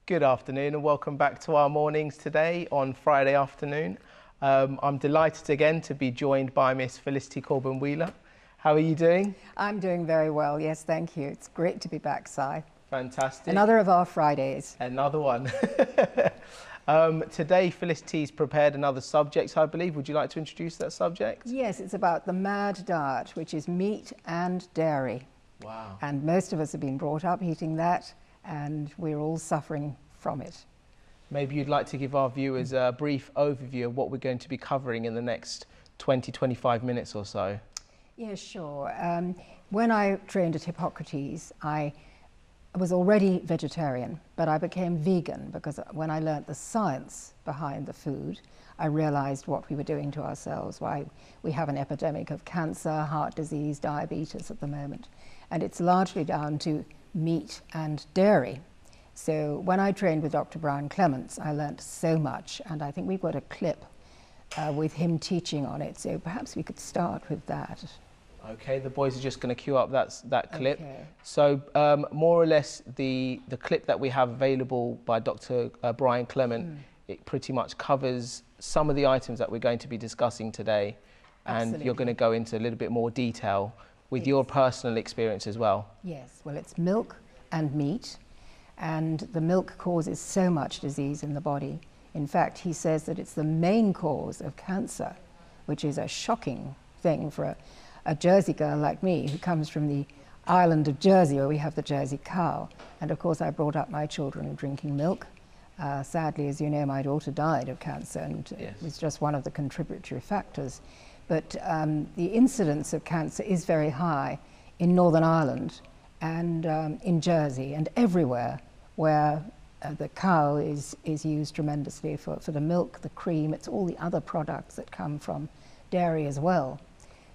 Good afternoon and welcome back to our mornings today on Friday afternoon. I'm delighted again to be joined by Miss Felicity Corbin-Wheeler. How are you doing? I'm doing very well, yes, thank you. It's great to be back, Si. Fantastic. Another of our Fridays. Another one. Today Felicity's prepared another subject, I believe. Would you like to introduce that subject? Yes, it's about the MAD diet, which is meat and dairy. Wow. And most of us have been brought up eating that, and we're all suffering from it. Maybe you'd like to give our viewers a brief overview of what we're going to be covering in the next 20-25 minutes or so. Yeah, sure. When I trained at Hippocrates, I was already vegetarian, but I became vegan because when I learnt the science behind the food, I realized what we were doing to ourselves, why we have an epidemic of cancer, heart disease, diabetes at the moment. And it's largely down to meat and dairy. So when I trained with Dr. Brian Clements, I learnt so much, and I think we've got a clip with him teaching on it, so perhaps we could start with that. Okay, the boys are just going to queue up that clip. Okay. So more or less the clip that we have available by Dr. Brian Clement, it pretty much covers some of the items that we're going to be discussing today. Absolutely. And you're going to go into a little bit more detail with your personal experience as well. Yes, well, it's milk and meat, and the milk causes so much disease in the body. In fact, he says that it's the main cause of cancer, which is a shocking thing for a Jersey girl like me who comes from the island of Jersey where we have the Jersey cow. And of course I brought up my children drinking milk. Sadly, as you know, my daughter died of cancer, and Yes. it was just one of the contributory factors. But the incidence of cancer is very high in Northern Ireland and in Jersey and everywhere where the cow is used tremendously for the milk, the cream. It's all the other products that come from dairy as well.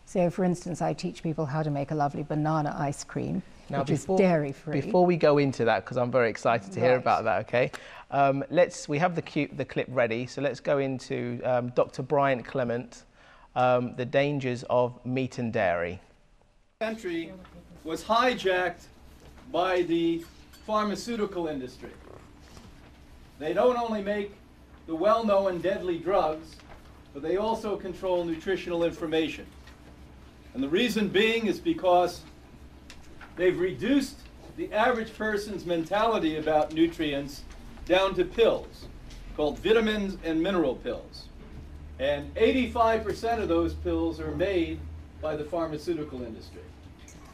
So, for instance, I teach people how to make a lovely banana ice cream, which is dairy-free. Before we go into that, because I'm very excited to hear about that, okay? We have the clip ready, so let's go into Dr. Brian Clement, the dangers of meat and dairy. Country was hijacked by the pharmaceutical industry. They don't only make the well-known deadly drugs, but they also control nutritional information. And the reason being is because they've reduced the average person's mentality about nutrients down to pills, called vitamins and mineral pills. And 85% of those pills are made by the pharmaceutical industry.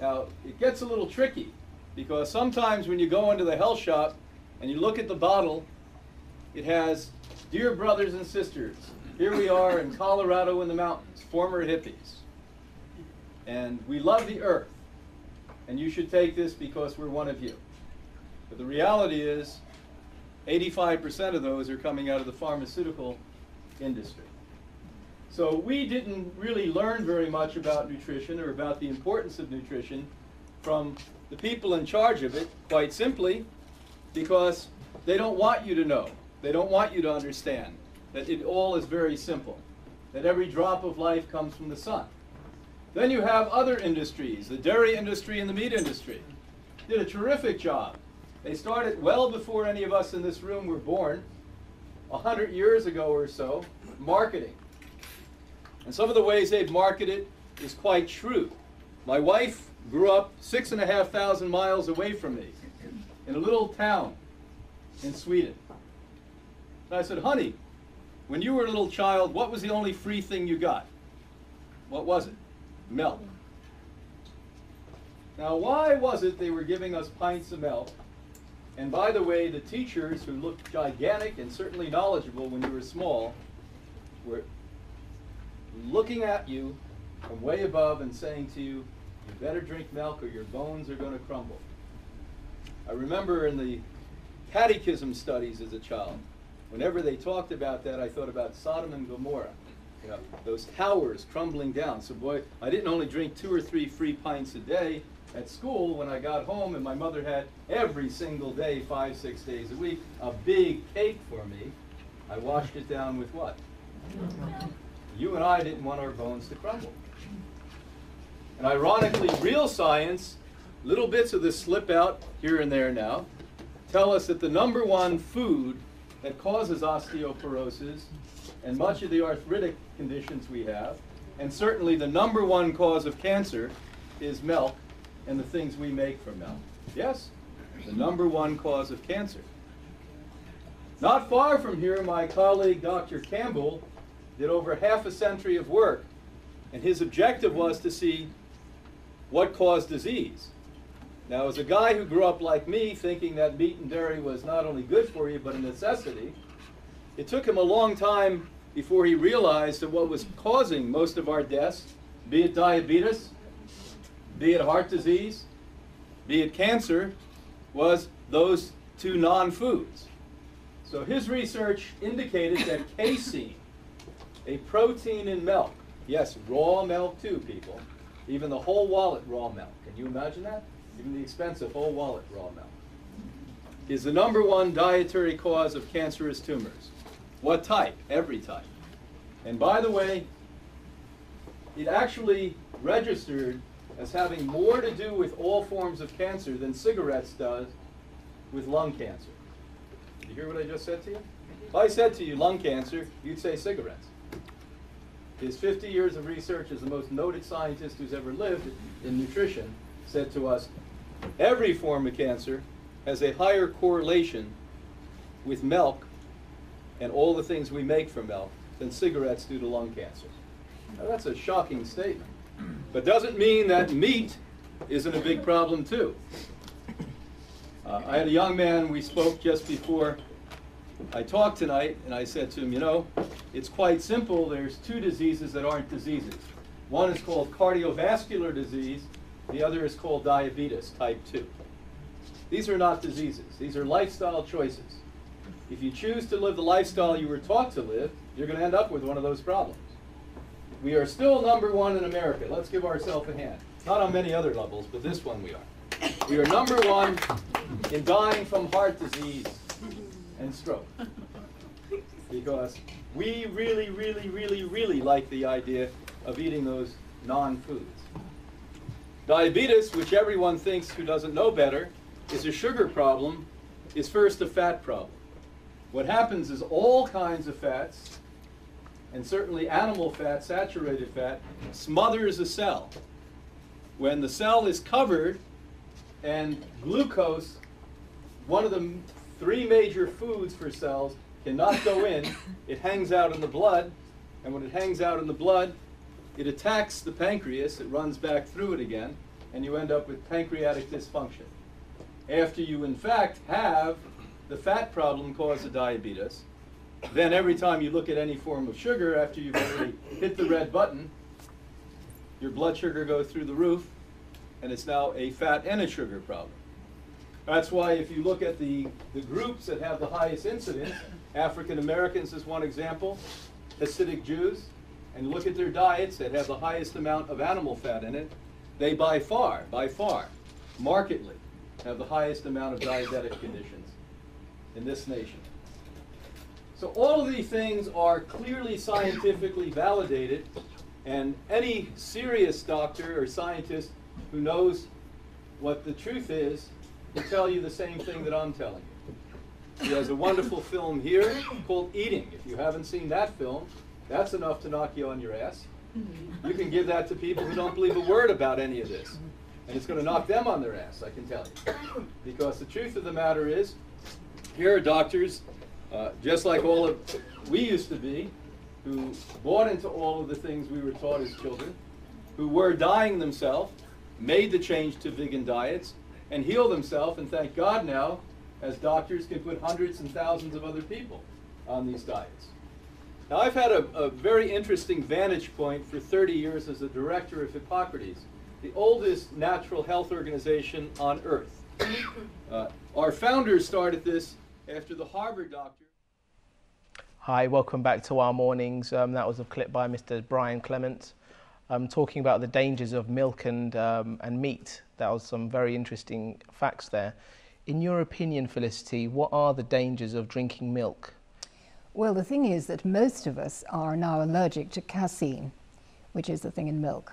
Now, it gets a little tricky, because sometimes when you go into the health shop and you look at the bottle, it has, "Dear brothers and sisters, here we are in Colorado in the mountains, former hippies. And we love the earth, and you should take this because we're one of you." But the reality is 85% of those are coming out of the pharmaceutical industry. So we didn't really learn very much about nutrition or about the importance of nutrition from the people in charge of it, quite simply because they don't want you to know. They don't want you to understand that it all is very simple, that every drop of life comes from the sun. Then you have other industries, the dairy industry and the meat industry. Did a terrific job. They started well before any of us in this room were born, 100 years ago or so, marketing. And some of the ways they've marketed is quite true. My wife grew up 6,500 miles away from me in a little town in Sweden. And I said, "Honey, when you were a little child, what was the only free thing you got?" "What was it?" "Milk." Now, why was it they were giving us pints of milk? And by the way, the teachers, who looked gigantic and certainly knowledgeable when you were small, were looking at you from way above and saying to you, "You better drink milk or your bones are going to crumble." I remember in the catechism studies as a child, whenever they talked about that, I thought about Sodom and Gomorrah. You know, those towers crumbling down. So boy, I didn't only drink 2 or 3 free pints a day at school. When I got home and my mother had every single day, 5-6 days a week, a big cake for me, I washed it down with what? You and I didn't want our bones to crumble. And ironically, real science, little bits of this slip out here and there now, tell us that the number one food that causes osteoporosis and much of the arthritic conditions we have, and certainly the number one cause of cancer, is milk and the things we make from milk. Yes, the number one cause of cancer. Not far from here, my colleague Dr. Campbell did over half a century of work, and his objective was to see what caused disease. Now, as a guy who grew up like me, thinking that meat and dairy was not only good for you, but a necessity, it took him a long time before he realized that what was causing most of our deaths, be it diabetes, be it heart disease, be it cancer, was those two non-foods. So his research indicated that casein, a protein in milk, yes, raw milk too, people, even the whole wallet raw milk, can you imagine that? Even the expensive whole wallet raw milk, is the number one dietary cause of cancerous tumors. What type? Every type. And by the way, it actually registered as having more to do with all forms of cancer than cigarettes does with lung cancer. Did you hear what I just said to you? If I said to you lung cancer, you'd say cigarettes. His 50 years of research as the most noted scientist who's ever lived in nutrition said to us, every form of cancer has a higher correlation with milk and all the things we make from milk than cigarettes do to lung cancer. Now, that's a shocking statement, but doesn't mean that meat isn't a big problem too. I had a young man, we spoke just before I talked tonight, and I said to him, you know, it's quite simple. There's two diseases that aren't diseases. One is called cardiovascular disease. The other is called diabetes type 2. These are not diseases. These are lifestyle choices. If you choose to live the lifestyle you were taught to live, you're going to end up with one of those problems. We are still number one in America. Let's give ourselves a hand. Not on many other levels, but this one we are. We are number one in dying from heart disease and stroke. Because we really, really, really, really like the idea of eating those non-foods. Diabetes, which everyone thinks who doesn't know better, is a sugar problem, is first a fat problem. What happens is all kinds of fats, and certainly animal fat, saturated fat, smothers a cell. When the cell is covered and glucose, one of the three major foods for cells, cannot go in, it hangs out in the blood, and when it hangs out in the blood, it attacks the pancreas, it runs back through it again, and you end up with pancreatic dysfunction. After you, in fact, have the fat problem cause the diabetes, then every time you look at any form of sugar, after you've already hit the red button, your blood sugar goes through the roof, and it's now a fat and a sugar problem. That's why if you look at the groups that have the highest incidence, African Americans is one example, Hasidic Jews, and look at their diets that have the highest amount of animal fat in it, they by far, markedly, have the highest amount of diabetic conditions in this nation. So all of these things are clearly scientifically validated, and any serious doctor or scientist who knows what the truth is will tell you the same thing that I'm telling you. He has a wonderful film here called Eating. If you haven't seen that film, that's enough to knock you on your ass. You can give that to people who don't believe a word about any of this. And it's going to knock them on their ass, I can tell you. Because the truth of the matter is, here are doctors, just like all of we used to be, who bought into all of the things we were taught as children, who were dying themselves, made the change to vegan diets, and healed themselves, and thank God now, as doctors can put hundreds and thousands of other people on these diets. Now, I've had a very interesting vantage point for 30 years as a director of Hippocrates, the oldest natural health organization on earth. Our founders started this after the Harvard doctor. Hi, welcome back to our mornings. That was a clip by Mr. Brian Clement talking about the dangers of milk and meat. That was some very interesting facts there. In your opinion, Felicity, what are the dangers of drinking milk? Well, the thing is that most of us are now allergic to casein, which is the thing in milk.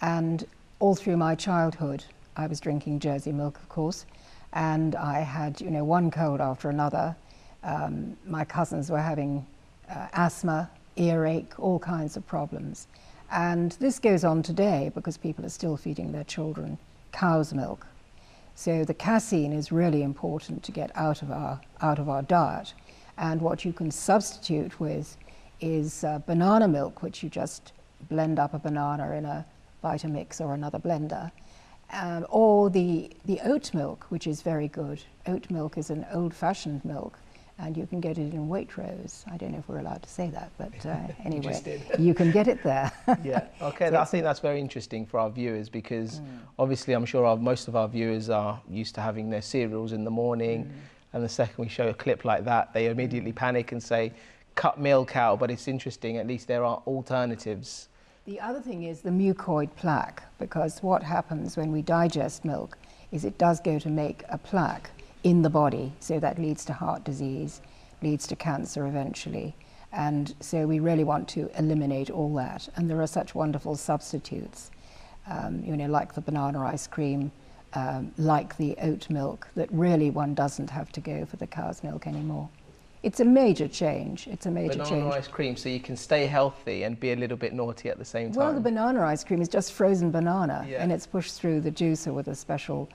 And all through my childhood, I was drinking Jersey milk, of course, and I had, you know, one cold after another. My cousins were having asthma, earache, all kinds of problems. And this goes on today because people are still feeding their children cow's milk. So the casein is really important to get out of our diet. And what you can substitute with is banana milk, which you just blend up a banana in a Vitamix or another blender, or the oat milk, which is very good. Oat milk is an old-fashioned milk, and you can get it in Waitrose. I don't know if we're allowed to say that, but anyway, you can get it there. Yeah, okay, so I think that's very interesting for our viewers, because obviously I'm sure most of our viewers are used to having their cereals in the morning, and the second we show a clip like that, they immediately panic and say, cut milk out. But it's interesting, at least there are alternatives. The other thing is the mucoid plaque, because what happens when we digest milk is it does go to make a plaque in the body, so that leads to heart disease, leads to cancer eventually. And so we really want to eliminate all that. And there are such wonderful substitutes, you know, like the banana ice cream, like the oat milk, that really one doesn't have to go for the cow's milk anymore. It's a major change. It's a major change. Banana ice cream, so you can stay healthy and be a little bit naughty at the same time. Well, the banana ice cream is just frozen banana, and it's pushed through the juicer with a special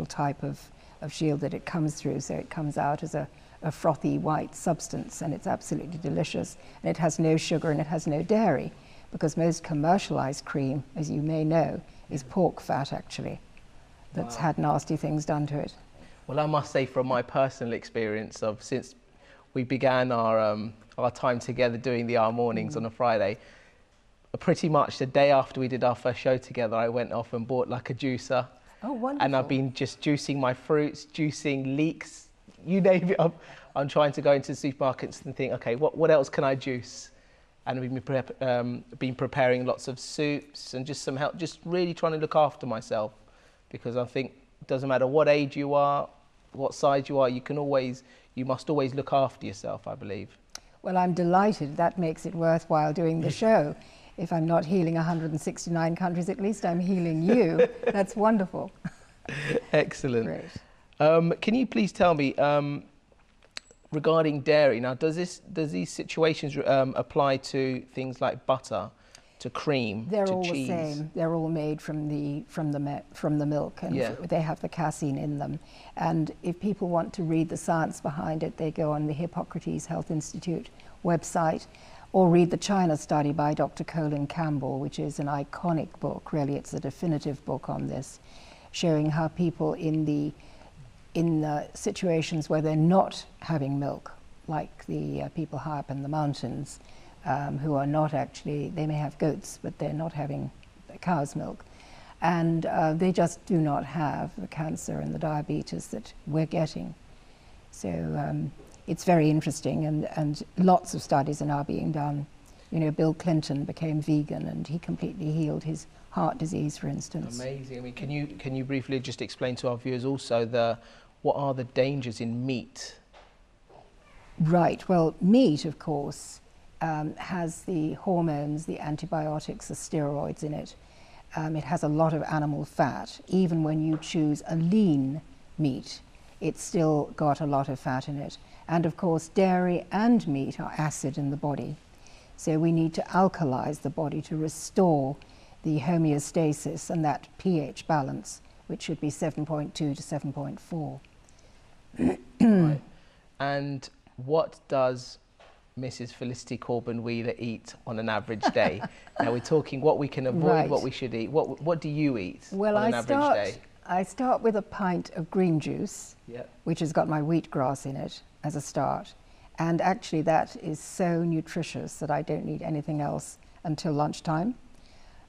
type of shield that it comes through, so it comes out as a frothy white substance, and it's absolutely delicious. And it has no sugar and it has no dairy, because most commercial ice cream, as you may know, is pork fat actually, that's had nasty things done to it. Well, I must say, from my personal experience of since we began our time together doing the Our Mornings on a Friday, pretty much the day after we did our first show together, I went off and bought like a juicer. Oh, wonderful. And I've been just juicing my fruits, juicing leeks, you name it. I'm trying to go into supermarkets and think, okay, what else can I juice? And we've been preparing lots of soups and just some help, just really trying to look after myself, because I think it doesn't matter what age you are, what size you are, you must always look after yourself, I believe. Well, I'm delighted. That makes it worthwhile doing the show. If I'm not healing 169 countries, at least I'm healing you. That's wonderful. Excellent. Great. Can you please tell me, regarding dairy, now does these situations apply to things like butter, to cream, They're to all cheese? the same. They're all made from the milk, and they have the casein in them. And if people want to read the science behind it, they go on the Hippocrates Health Institute website, or read the China study by Dr. Colin Campbell, which is an iconic book. Really, it's a definitive book on this, showing how people in situations where they're not having milk, like the people high up in the mountains, who are not actually, they may have goats, but they're not having cow's milk. And they just do not have the cancer and the diabetes that we're getting. So it's very interesting, and lots of studies are now being done. You know, Bill Clinton became vegan and he completely healed his heart disease, for instance. Amazing. I mean, can you briefly just explain to our viewers also what are the dangers in meat? Right. Well, meat, of course, has the hormones, the antibiotics, the steroids in it. It has a lot of animal fat. Even when you choose a lean meat, it's still got a lot of fat in it. And of course, dairy and meat are acid in the body. So we need to alkalize the body to restore the homeostasis and that pH balance, which should be 7.2 to 7.4. Right. And what does Mrs. Felicity Corbin-Wheeler eat on an average day? Now we're talking what we can avoid, what we should eat. What do you eat on an average day? I start with a pint of green juice, which has got my wheatgrass in it as a start. And actually that is so nutritious that I don't need anything else until lunchtime.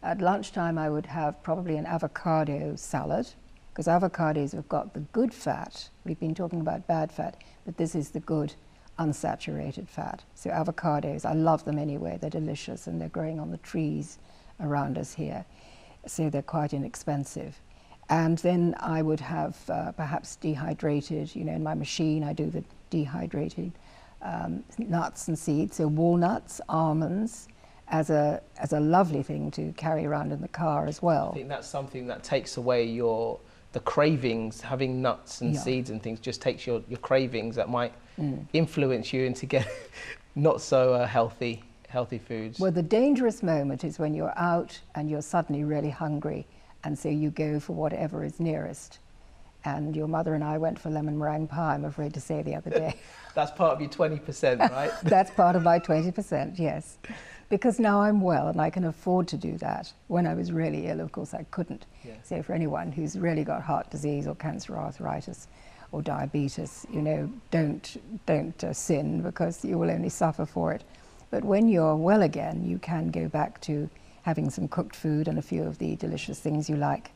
At lunchtime I would have probably an avocado salad, because avocados have got the good fat. We've been talking about bad fat, but this is the good unsaturated fat. So avocados, I love them anyway. They're delicious and they're growing on the trees around us here. So they're quite inexpensive. And then I would have perhaps dehydrated, you know, in my machine I do the dehydrated nuts and seeds, so walnuts, almonds, as a lovely thing to carry around in the car as well. I think that's something that takes away the cravings. Having nuts and seeds and things just takes your cravings that might influence you into get not so healthy foods. Well, the dangerous moment is when you're out and you're suddenly really hungry, and so you go for whatever is nearest. And your mother and I went for lemon meringue pie, I'm afraid to say, the other day. That's part of your 20%, right? That's part of my 20%, yes. Because now I'm well and I can afford to do that. When I was really ill, of course, I couldn't. Yeah. So for anyone who's really got heart disease or cancer or arthritis or diabetes, you know, don't sin, because you will only suffer for it. But when you're well again, you can go back to having some cooked food and a few of the delicious things you like.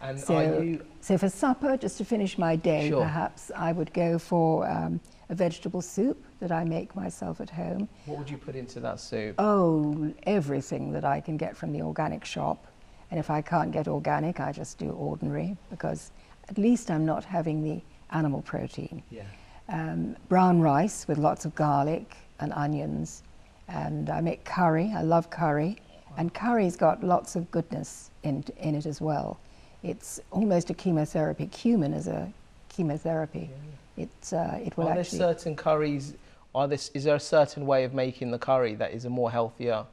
And so for supper, just to finish my day, perhaps, I would go for a vegetable soup that I make myself at home. What would you put into that soup? Oh, everything that I can get from the organic shop. And if I can't get organic, I just do ordinary, because at least I'm not having the animal protein. Yeah. Brown rice with lots of garlic and onions. And I make curry. I love curry. And curry's got lots of goodness in it as well. It's almost a chemotherapy. Cumin is a chemotherapy. Yeah. It will actually... Are there certain curries, is there a certain way of making the curry that is a more healthier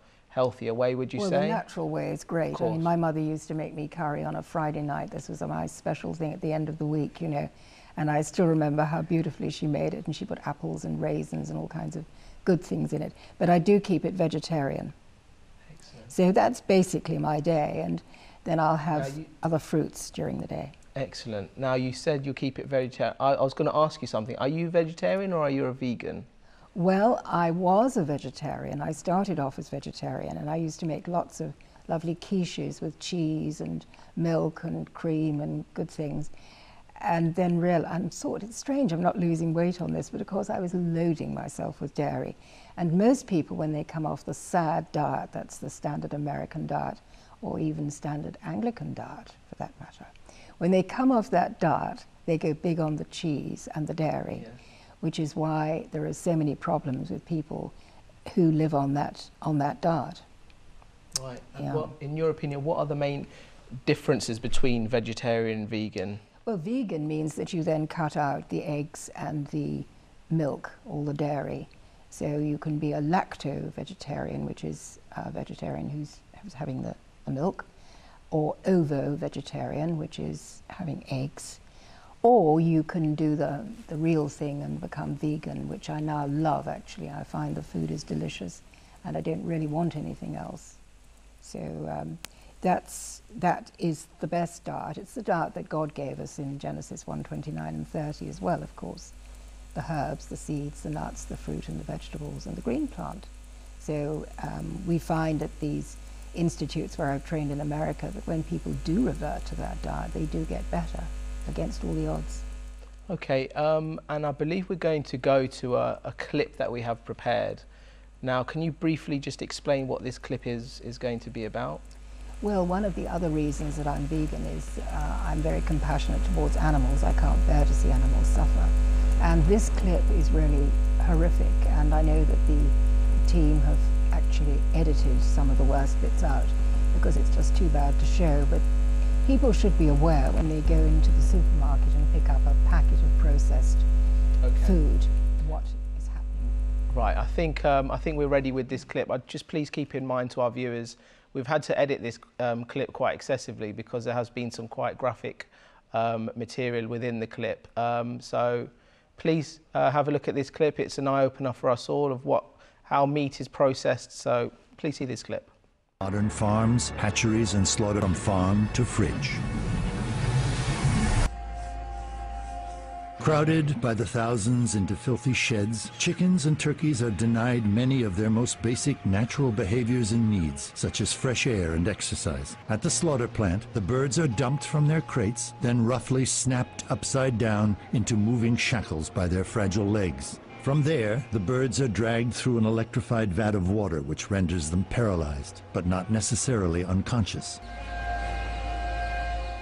way, would you say? Well, the natural way is great. I mean, my mother used to make me curry on a Friday night. This was my special thing at the end of the week, you know. And I still remember how beautifully she made it, and she put apples and raisins and all kinds of good things in it. But I do keep it vegetarian. Excellent. So that's basically my day. And then I'll have other fruits during the day. Excellent. Now, you said you'll keep it vegetarian. I was going to ask you something. Are you vegetarian or are you a vegan? Well, I was a vegetarian. I started off as vegetarian, and I used to make lots of lovely quiches with cheese and milk and cream and good things. And then it's strange, I'm not losing weight on this, but of course I was loading myself with dairy. And most people, when they come off the SAD diet, that's the standard American diet, or even standard Anglican diet, for that matter. When they come off that diet, they go big on the cheese and the dairy, which is why there are so many problems with people who live on that diet. Right. And in your opinion, what are the main differences between vegetarian and vegan? Well, vegan means that you then cut out the eggs and the milk, all the dairy. So you can be a lacto-vegetarian, which is a vegetarian who's having the milk, or ovo-vegetarian, which is having eggs. Or you can do the real thing and become vegan, which I now love, actually. I find the food is delicious and I don't really want anything else. So that is the best diet. It's the diet that God gave us in Genesis 1:29 and 30 as well, of course. The herbs, the seeds, the nuts, the fruit and the vegetables and the green plant. So we find at these institutes where I've trained in America that when people do revert to that diet, they do get better against all the odds. Okay, and I believe we're going to go to a clip that we have prepared. Now, can you briefly just explain what this clip is going to be about? Well, one of the other reasons that I'm vegan is I'm very compassionate towards animals. I can't bear to see animals suffer. And this clip is really horrific, and I know that the team have actually edited some of the worst bits out because it's just too bad to show. But people should be aware when they go into the supermarket and pick up a packet of processed food, what is happening. Right, I think we're ready with this clip. Just please keep in mind to our viewers, we've had to edit this clip quite excessively because there has been some quite graphic material within the clip. So please have a look at this clip. It's an eye-opener for us all of how meat is processed. So please see this clip. Modern farms, hatcheries, and slaughter from farm to fridge. Crowded by the thousands into filthy sheds, chickens and turkeys are denied many of their most basic natural behaviors and needs, such as fresh air and exercise. At the slaughter plant, the birds are dumped from their crates, then roughly snapped upside down into moving shackles by their fragile legs. From there, the birds are dragged through an electrified vat of water, which renders them paralyzed, but not necessarily unconscious.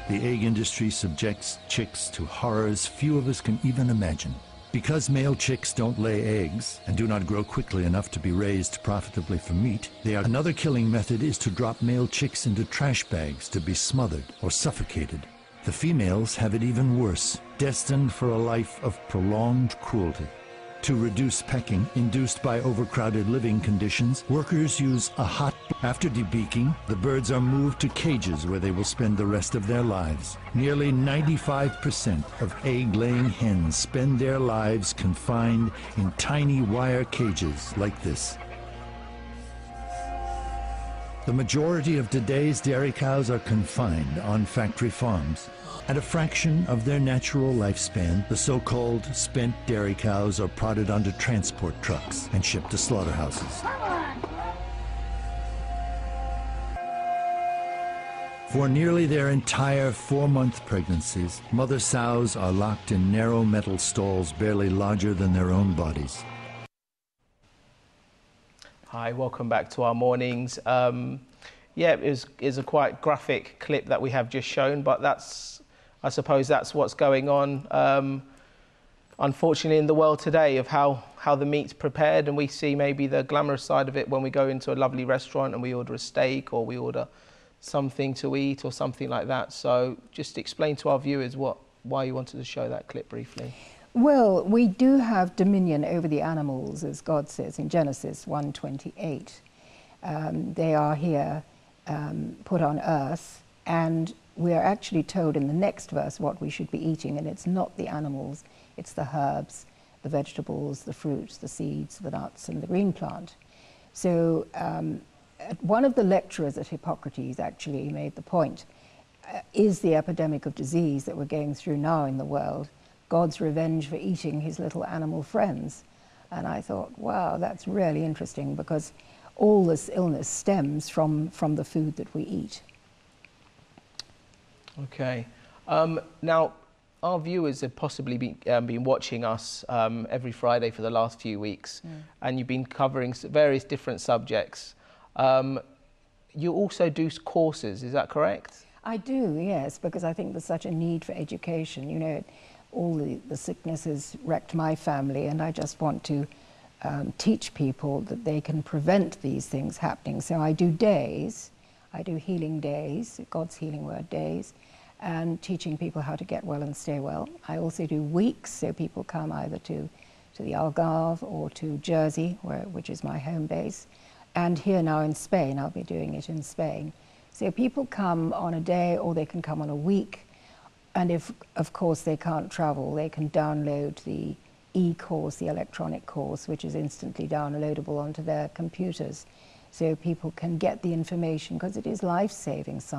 The egg industry subjects chicks to horrors few of us can even imagine. Because male chicks don't lay eggs and do not grow quickly enough to be raised profitably for meat, another killing method is to drop male chicks into trash bags to be smothered or suffocated. The females have it even worse, destined for a life of prolonged cruelty. To reduce pecking induced by overcrowded living conditions, workers use a hot... After debeaking, the birds are moved to cages where they will spend the rest of their lives. Nearly 95% of egg-laying hens spend their lives confined in tiny wire cages like this. The majority of today's dairy cows are confined on factory farms. At a fraction of their natural lifespan, the so-called spent dairy cows are prodded onto transport trucks and shipped to slaughterhouses. For nearly their entire 4-month pregnancies, mother sows are locked in narrow metal stalls barely larger than their own bodies. Hi, welcome back to our mornings. Yeah, it is a quite graphic clip that we have just shown, but I suppose that's what's going on, unfortunately, in the world today, of how the meat's prepared, and we see maybe the glamorous side of it when we go into a lovely restaurant and we order a steak or we order something to eat or something like that. So just explain to our viewers why you wanted to show that clip briefly. Well, we do have dominion over the animals, as God says in Genesis 1:28. They are here put on earth, and we are actually told in the next verse what we should be eating, and it's not the animals, it's the herbs, the vegetables, the fruits, the seeds, the nuts, and the green plant. So one of the lecturers at Hippocrates actually made the point, is the epidemic of disease that we're going through now in the world God's revenge for eating his little animal friends? And I thought, wow, that's really interesting, because all this illness stems from the food that we eat. Okay. Now, our viewers have possibly been watching us every Friday for the last few weeks, and you've been covering various different subjects. You also do courses, is that correct? I do, yes, because I think there's such a need for education. You know, all the sickness has wrecked my family, and I just want to teach people that they can prevent these things happening. So I do days, I do healing days, God's healing word days, and teaching people how to get well and stay well. I also do weeks, so people come either to the Algarve or to Jersey, which is my home base, and here now in Spain. I'll be doing it in Spain. So people come on a day, or they can come on a week, and if, of course, they can't travel, they can download the e-course, the electronic course, which is instantly downloadable onto their computers, so people can get the information, because it is life-saving, Si.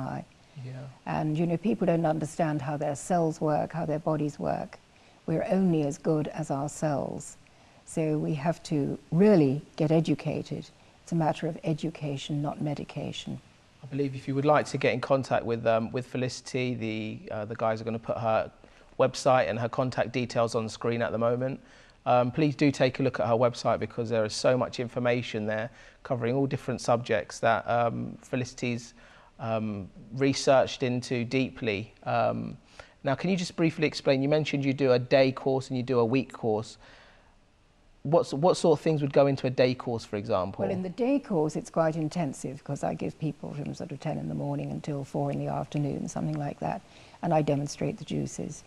Yeah. And, you know, people don't understand how their cells work, how their bodies work. We're only as good as our cells. So we have to really get educated. It's a matter of education, not medication. I believe if you would like to get in contact with Felicity, the guys are going to put her website and her contact details on the screen at the moment. Please do take a look at her website, because there is so much information there covering all different subjects that Felicity's researched into deeply. Now, can you just briefly explain, you mentioned you do a day course and you do a week course. What sort of things would go into a day course, for example? Well, in the day course, it's quite intensive, because I give people from sort of 10 in the morning until 4 in the afternoon, something like that, and I demonstrate the juices.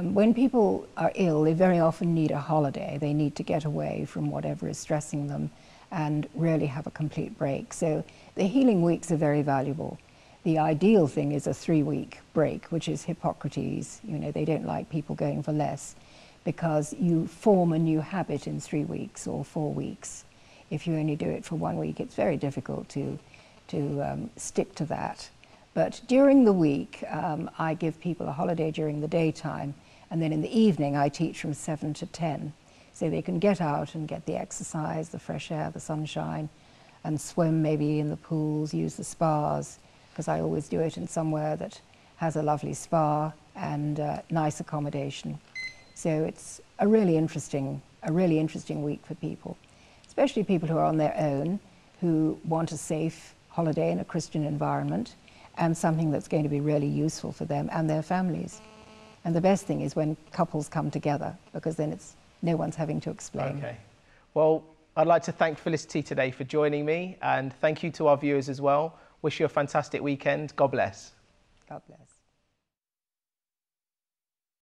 When people are ill, they very often need a holiday. They need to get away from whatever is stressing them and really have a complete break. So the healing weeks are very valuable. The ideal thing is a 3-week break, which is Hippocrates. You know, they don't like people going for less, because you form a new habit in 3 weeks or 4 weeks. If you only do it for 1 week, it's very difficult to stick to that. But during the week, I give people a holiday during the daytime, and then in the evening I teach from 7 to 10, so they can get out and get the exercise, the fresh air, the sunshine, and swim maybe in the pools, use the spas, because I always do it in somewhere that has a lovely spa and nice accommodation. So it's a really interesting week for people, especially people who are on their own, who want a safe holiday in a Christian environment, and something that's going to be really useful for them and their families. And the best thing is when couples come together, because then it's no one's having to explain. Okay. Well, I'd like to thank Felicity today for joining me, and thank you to our viewers as well. Wish you a fantastic weekend. God bless. God bless.